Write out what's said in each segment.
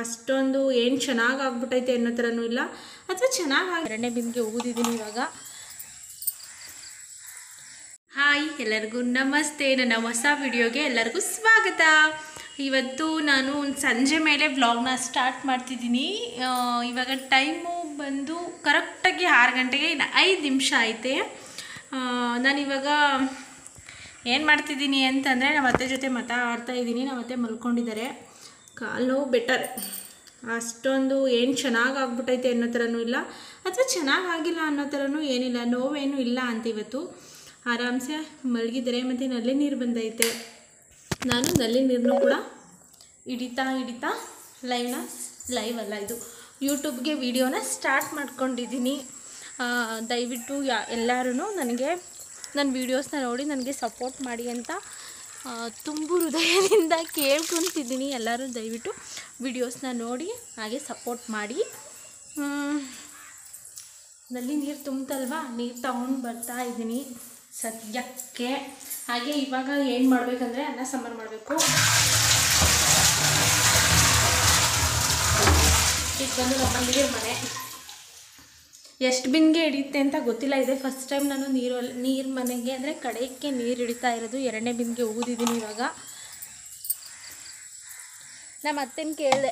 ಅಷ್ಟೊಂದು ಏನು ಚೆನ್ನಾಗಿ ಆಗ್ಬಿಟ್ಟೈತೆ ಅನ್ನೋ ಥರನೂ ಇಲ್ಲ, ಅಥವಾ ಚೆನ್ನಾಗಿ ಎರಡನೇ ಬಿಂದಿಗೆ ಹೋಗಿದ್ದೀನಿ ಇವಾಗ. ಹಾಯ್, ಎಲ್ಲರಿಗೂ ನಮಸ್ತೆ. ನನ್ನ ಹೊಸ ವಿಡಿಯೋಗೆ ಎಲ್ಲರಿಗೂ ಸ್ವಾಗತ. ಇವತ್ತು ನಾನು ಸಂಜೆ ಮೇಲೆ ವ್ಲಾಗ್ನ ಸ್ಟಾರ್ಟ್ ಮಾಡ್ತಿದ್ದೀನಿ. ಇವಾಗ ಟೈಮು ಬಂದು ಕರೆಕ್ಟಾಗಿ 6 ಗಂಟೆಗೆ ಇನ್ನು 5 ನಿಮಿಷ ಐತೆ. ನಾನಿವಾಗ ಏನು ಮಾಡ್ತಿದ್ದೀನಿ ಅಂತಂದರೆ, ನಮ್ಮ ಅತ್ತೆ ಜೊತೆ ಮಾತಾಡ್ತಾ ಇದ್ದೀನಿ. ನಮ್ಮ ಅತ್ತೆ ಮಲ್ಕೊಂಡಿದ್ದಾರೆ. ಕಾಲು ಬೆಟರ್, ಅಷ್ಟೊಂದು ಏನು ಚೆನ್ನಾಗಿ ಆಗ್ಬಿಟ್ಟೈತೆ ಅನ್ನೋ ಥರನೂ ಇಲ್ಲ, ಅಥವಾ ಚೆನ್ನಾಗಿಲ್ಲ ಅನ್ನೋ ಥರನೂ ಏನಿಲ್ಲ, ನೋವೇನೂ ಇಲ್ಲ ಅಂತ ಇವತ್ತು ಆರಾಮ್ಸೆ ಮಲಗಿದ್ದಾರೆ. ಮತ್ತು ನಲ್ಲಿ ನೀರು ಬಂದೈತೆ. ನಾನು ನಲ್ಲಿ ನೀರನ್ನು ಕೂಡ ಹಿಡಿತಾ ಲೈವ್ ಅಲ್ಲ, ಇದು ಯೂಟ್ಯೂಬ್ಗೆ ವಿಡಿಯೋನ ಸ್ಟಾರ್ಟ್ ಮಾಡ್ಕೊಂಡಿದ್ದೀನಿ. ದಯವಿಟ್ಟು ಎಲ್ಲರೂ ನನಗೆ ನನ್ನ ವೀಡಿಯೋಸ್ನ ನೋಡಿ ನನಗೆ ಸಪೋರ್ಟ್ ಮಾಡಿ ಅಂತ ತುಂಬು ಹೃದಯದಿಂದ ಕೇಳ್ಕೊತಿದ್ದೀನಿ. ಎಲ್ಲರೂ ದಯವಿಟ್ಟು ವಿಡಿಯೋಸ್ನ ನೋಡಿ ಹಾಗೆ ಸಪೋರ್ಟ್ ಮಾಡಿ. ನಲ್ಲಿ ನೀರು ತುಂಬಲ್ವಾ, ನೀರು ತಗೊಂಡು ಬರ್ತಾ ಇದ್ದೀನಿ ಸದ್ಯಕ್ಕೆ. ಹಾಗೆ ಇವಾಗ ಏನು ಮಾಡಬೇಕಂದ್ರೆ, ಅನ್ನ ಸಾಂಬಾರು ಮಾಡಬೇಕು. ಇದು ಬಂದು ನಮ್ಮಲ್ಲಿಗೆ ಮನೆ. ಎಷ್ಟು ಬಿನ್ಗೆ ಹಿಡಿಯುತ್ತೆ ಅಂತ ಗೊತ್ತಿಲ್ಲ. ಇದೆ ಫಸ್ಟ್ ಟೈಮ್ ನಾನು ನೀರು ಮನೆಗೆ ಅಂದರೆ ಕಡೆಗೆ ನೀರು ಹಿಡಿತಾ ಇರೋದು. 2ನೇ ಬಿನ್ಗೆ ಹೋಗಿದ್ದೀನಿ ಇವಾಗ. ನಮ್ಮ ಅತ್ತೆನ ಕೇಳಿದೆ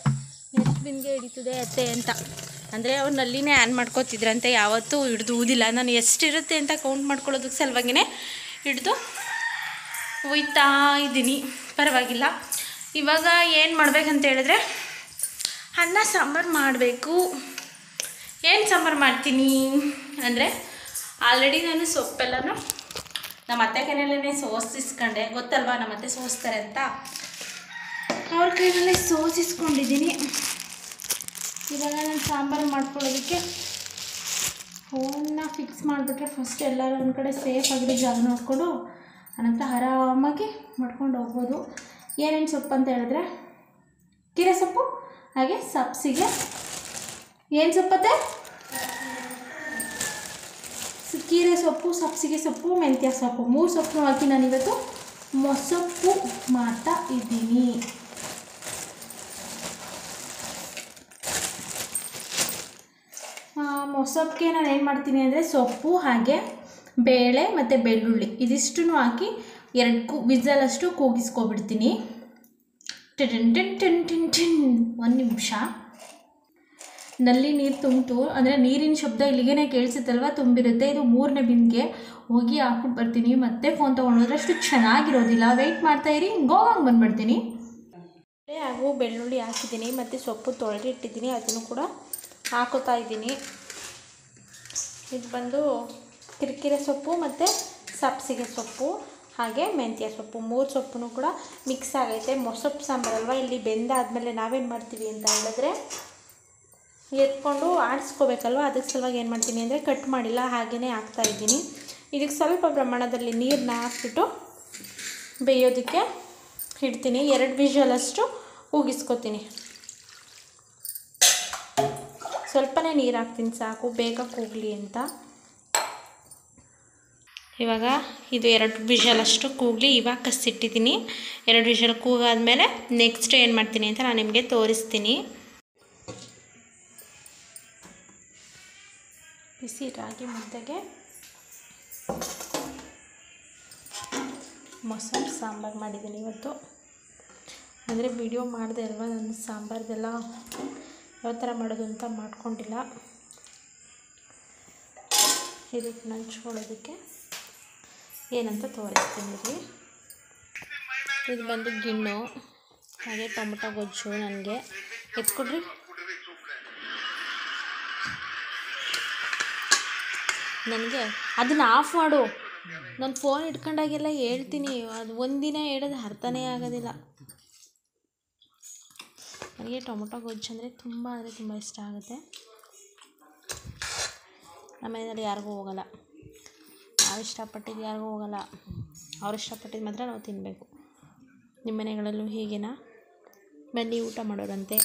ಎಷ್ಟು ಬಿನ್ಗೆ ಹಿಡಿತದೆ ಅತ್ತೆ ಅಂತ. ಅಂದರೆ ಅವ್ರು ನಲ್ಲಿನೇ ಆನ್ ಮಾಡ್ಕೋತಿದ್ರಂತೆ, ಯಾವತ್ತೂ ಹಿಡಿದು ಊದಿಲ್ಲ. ನಾನು ಎಷ್ಟಿರುತ್ತೆ ಅಂತ ಕೌಂಟ್ ಮಾಡ್ಕೊಳ್ಳೋದಕ್ಕೆ ಸಲುವಾಗಿಯೇ ಹಿಡಿದು ಒಯ್ತಾ ಇದ್ದೀನಿ. ಪರವಾಗಿಲ್ಲ. ಇವಾಗ ಏನು ಮಾಡ್ಬೇಕಂತ ಹೇಳಿದ್ರೆ, ಅನ್ನ ಸಾಂಬಾರು ಮಾಡಬೇಕು. ಏನು ಸಾಂಬಾರು ಮಾಡ್ತೀನಿ ಅಂದರೆ, ಆಲ್ರೆಡಿ ನಾನು ಸೊಪ್ಪೆಲ್ಲನೂ ನಮ್ಮ ಅತ್ತೆ ಕೈಯಲ್ಲೇ ಸೋಸಿಸ್ಕೊಂಡೆ. ಗೊತ್ತಲ್ವಾ ನಮ್ಮ ಅತ್ತೆ ಸೋಸ್ತಾರೆ ಅಂತ, ಅವ್ರ ಕೈಯಲ್ಲೇ ಸೋಸಿಸ್ಕೊಂಡಿದ್ದೀನಿ. ಇವಾಗ ನಾನು ಸಾಂಬಾರು ಮಾಡ್ಕೊಳ್ಳೋದಕ್ಕೆ ಫೋನ್ನ ಫಿಕ್ಸ್ ಮಾಡಿಬಿಟ್ರೆ ಫಸ್ಟ್ ಎಲ್ಲರೂ ಒಂದು ಕಡೆ ಸೇಫಾಗಿರೋ ಜಾಗ ನೋಡಿಕೊಂಡು ಅನಂತರ ಆರಾಮಾಗಿ ಮಾಡ್ಕೊಂಡು ಹೋಗ್ಬೋದು. ಏನೇನು ಸೊಪ್ಪು ಅಂತ ಹೇಳಿದ್ರೆ, ಕೀರೆ ಸೊಪ್ಪು, ಹಾಗೆ ಸಬ್ಸಿಗೆ. ಏನು ಸೊಪ್ಪತ್ತೆ? ಕೀರೆ ಸೊಪ್ಪು, ಸಬ್ಸಿಗೆ ಸೊಪ್ಪು, ಮೆಂತ್ಯ ಸೊಪ್ಪು, 3 ಸೊಪ್ಪು ಹಾಕಿ ನಾನಿವತ್ತು ಮೊಸಪ್ಪು ಮಾಡ್ತಾ ಇದ್ದೀನಿ. ಮೊಸಪ್ಪಿಗೆ ನಾನು ಏನು ಮಾಡ್ತೀನಿ ಅಂದರೆ, ಸೊಪ್ಪು ಹಾಗೆ ಬೇಳೆ ಮತ್ತು ಬೆಳ್ಳುಳ್ಳಿ ಇದಿಷ್ಟನ್ನು ಹಾಕಿ 2 ವಿಸಲಷ್ಟು ಕೂಗಿಸ್ಕೊಬಿಡ್ತೀನಿ. ಒಂದು ನಿಮಿಷ. ನಲ್ಲಿ ನೀರು ತುಂಬಿತು ಅಂದರೆ ನೀರಿನ ಶಬ್ದ ಇಲ್ಲಿಗೇ ಕೇಳಿಸುತ್ತಲ್ವ, ತುಂಬಿರುತ್ತೆ. ಇದು 3ನೇ ಬಿಂದಿಗೆ ಹೋಗಿ ಹಾಕ್ಬಿಟ್ಟು ಬರ್ತೀನಿ. ಮತ್ತೆ ಫೋನ್ ತೊಗೊಂಡೋದ್ರೆ ಅಷ್ಟು ಚೆನ್ನಾಗಿರೋದಿಲ್ಲ. ವೆಯ್ಟ್ ಮಾಡ್ತಾಯಿರಿ, ಗೋಗಂಗೆ ಬಂದುಬಿಡ್ತೀನಿ. ಹಾಗೂ ಬೆಳ್ಳುಳ್ಳಿ ಹಾಕಿದ್ದೀನಿ ಮತ್ತು ಸೊಪ್ಪು ತೊಳೆದಿಟ್ಟಿದ್ದೀನಿ, ಅದನ್ನು ಕೂಡ ಹಾಕೋತಾ ಇದ್ದೀನಿ. ಇದು ಬಂದು ಕಿರಿಕಿರೆ ಸೊಪ್ಪು ಮತ್ತು ಸಬ್ಸಿಗೆ ಸೊಪ್ಪು ಹಾಗೆ ಮೆಂತ್ಯ ಸೊಪ್ಪು, 3 ಸೊಪ್ಪು ಕೂಡ ಮಿಕ್ಸ್ ಆಗೈತೆ. ಮೊಸಪ್ಪು ಸಾಂಬಾರಲ್ವ, ಇಲ್ಲಿ ಬೆಂದಾದಮೇಲೆ ನಾವೇನು ಮಾಡ್ತೀವಿ ಅಂತ ಹೇಳಿದ್ರೆ, ಎತ್ಕೊಂಡು ಆಡಿಸ್ಕೋಬೇಕಲ್ವ. ಅದಕ್ಕೆ ಸಲುವಾಗಿ ಏನು ಮಾಡ್ತೀನಿ ಅಂದರೆ, ಕಟ್ ಮಾಡಿಲ್ಲ, ಹಾಗೆಯೇ ಹಾಕ್ತಾಯಿದ್ದೀನಿ. ಇದಕ್ಕೆ ಸ್ವಲ್ಪ ಪ್ರಮಾಣದಲ್ಲಿ ನೀರನ್ನ ಹಾಕ್ಬಿಟ್ಟು ಬೇಯೋದಕ್ಕೆ ಇಡ್ತೀನಿ. 2 ವಿಷಲಷ್ಟು ಕೂಗಿಸ್ಕೊತೀನಿ. ಸ್ವಲ್ಪನೇ ನೀರು ಹಾಕ್ತೀನಿ ಸಾಕು, ಬೇಗ ಕೂಗಲಿ ಅಂತ. ಇವಾಗ ಇದು 2 ವಿಷಲಷ್ಟು ಕೂಗಲಿ. ಇವಾಗ ಕಸಿಟ್ಟಿದ್ದೀನಿ. 2 ವಿಷಲ್ ಕೂಗಾದ್ಮೇಲೆ ನೆಕ್ಸ್ಟ್ ಏನು ಮಾಡ್ತೀನಿ ಅಂತ ನಾನು ನಿಮಗೆ ತೋರಿಸ್ತೀನಿ. ಬಿಸಿ ರಾಗಿ ಮುದ್ದೆಗೆ ಮೊಸರು ಸಾಂಬಾರು ಮಾಡಿದ್ದೀನಿ ಇವತ್ತು. ಅಂದರೆ ವಿಡಿಯೋ ಮಾಡಿದೆ ಅಲ್ವಾ, ನನ್ನ ಸಾಂಬಾರ್ದೆಲ್ಲ ಯಾವ ಥರ ಮಾಡೋದು ಅಂತ ಮಾಡ್ಕೊಂಡಿಲ್ಲ. ಇದಕ್ಕೆ ನಂಚ್ಕೊಳ್ಳೋದಕ್ಕೆ ಏನಂತ ತೋರಿಸ್ತೀನಿ ರೀ. ಇದು ಬಂದು ಗಿಣ್ಣು, ಹಾಗೆ ಟೊಮೊಟೊ ಗೊಜ್ಜು. ನನಗೆ ಎತ್ಕೊಡ್ರಿ. ನನಗೆ ಅದನ್ನು ಆಫ್ ಮಾಡು. ನಾನು ಫೋನ್ ಇಟ್ಕೊಂಡಾಗೆಲ್ಲ ಹೇಳ್ತೀನಿ, ಅದು ಒಂದಿನ ಹೇಳೋದು ಅರ್ಥನೇ ಆಗೋದಿಲ್ಲ. ನನಗೆ ಟೊಮೊಟೊ ಗೊಜ್ಜು ಅಂದರೆ ತುಂಬ ಇಷ್ಟ ಆಗುತ್ತೆ. ನಮ್ಮ ಮನೆಯಲ್ಲಿ ಯಾರಿಗೂ ಹೋಗಲ್ಲ, ನಾವು ಇಷ್ಟಪಟ್ಟಿದ್ದು ಯಾರಿಗೂ ಹೋಗಲ್ಲ. ಅವ್ರು ಇಷ್ಟಪಟ್ಟಿದ್ದು ಮಾತ್ರ ನಾವು ತಿನ್ನಬೇಕು. ನಿಮ್ಮ ಮನೆಗಳಲ್ಲೂ ಹೀಗೇನಾ? ಬನ್ನಿ ಊಟ ಮಾಡೋರಂತೆ.